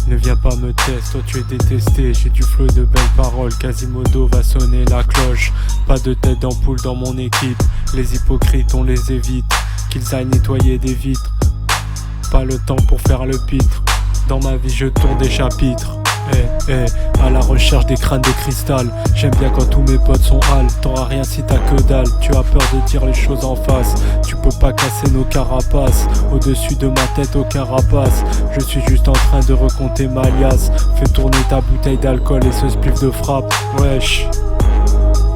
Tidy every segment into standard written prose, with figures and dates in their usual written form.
Ne viens pas me tester, toi tu es détesté. J'ai du flow et de belles paroles, Quasimodo va sonner la cloche. Pas de tête d'ampoule dans mon équipe, les hypocrites on les évite. Qu'ils aillent nettoyer des vitres, pas le temps pour faire le pitre. Dans ma vie je tourne des chapitres. À la recherche des crânes de cristal. J'aime bien quand tous mes potes sont hal. T'auras rien si t'as que dalle. Tu as peur de dire les choses en face. Tu peux pas casser nos carapaces. Au-dessus de ma tête aucun rapace. Je suis juste en train de recompter ma liasse. Fais tourner ta bouteille d'alcool et ce spliff de frappe. Wesh,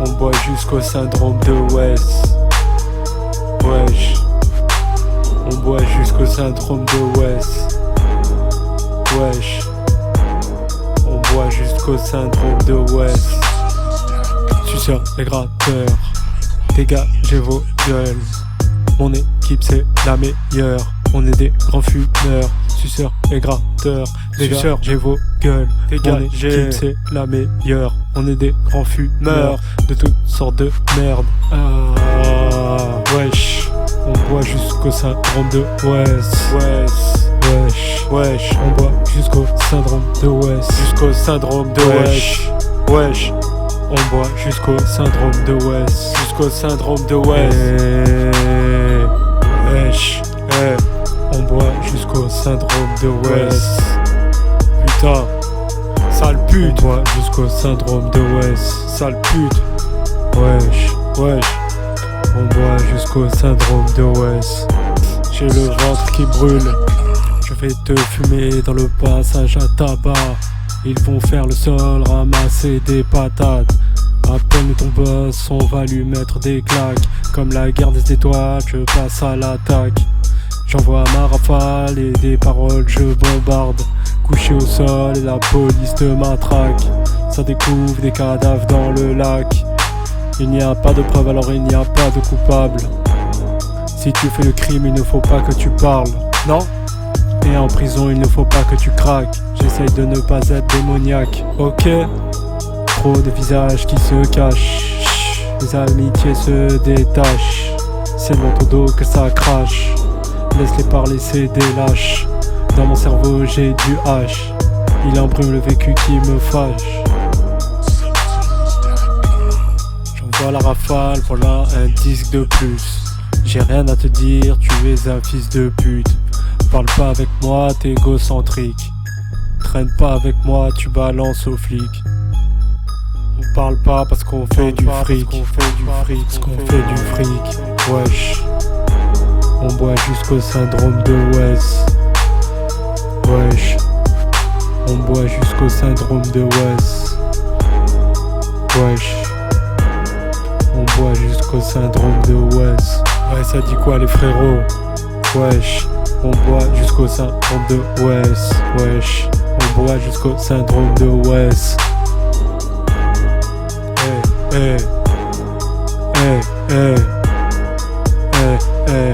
on boit jusqu'au syndrome de West. Wesh, on boit jusqu'au syndrome de West. Wesh, on boit jusqu'au syndrome de West. Suceurs et gratteurs, dégagez vos gueules. Mon équipe c'est la meilleure. On est des grands fumeurs. Suceurs et gratteurs, dégagez vos gueules. Mon équipe c'est la meilleure. On est des grands fumeurs de toutes sortes de merde. Wesh, on boit jusqu'au syndrome de West. Wesh, on boit jusqu'au syndrome de West. Jusqu'au syndrome de Wesh. Wesh, on boit jusqu'au syndrome de West. Jusqu'au syndrome de West. Wesh, on boit jusqu'au syndrome de West. Putain, sale pute. On boit jusqu'au syndrome de West. Sale pute. Wesh, on boit jusqu'au syndrome de West. J'ai le ventre qui brûle. Je vais te fumer dans le passage à tabac. Ils vont faire le sol, ramasser des patates. Appelle ton boss, on va lui mettre des claques. Comme la guerre des étoiles, je passe à l'attaque. J'envoie ma rafale et des paroles je bombarde. Couché au sol et la police te matraque. Ça découvre des cadavres dans le lac. Il n'y a pas de preuve alors il n'y a pas de coupable. Si tu fais le crime il ne faut pas que tu parles. Non? Et en prison il ne faut pas que tu craques. J'essaye de ne pas être démoniaque. Ok. Trop de visages qui se cachent. Les amitiés se détachent. C'est dans ton dos que ça crache. Laisse-les parler, c'est des lâches. Dans mon cerveau j'ai du H. Il imprime le vécu qui me fâche. J'envoie la rafale, voilà un disque de plus. J'ai rien à te dire, tu es un fils de pute. Parle pas avec moi, t'es égocentrique. Traîne pas avec moi, tu balances aux flics. On parle pas parce qu'on fait du fric. Parce qu'on fait du fric. Wesh, on boit jusqu'au syndrome de West. Wesh, on boit jusqu'au syndrome de West. Wesh, on boit jusqu'au syndrome de West. Ouais, ça dit quoi les frérots? Wesh, on boit jusqu'au syndrome de West. Wesh, on boit jusqu'au syndrome de West. Eh, eh, eh, eh, eh, eh.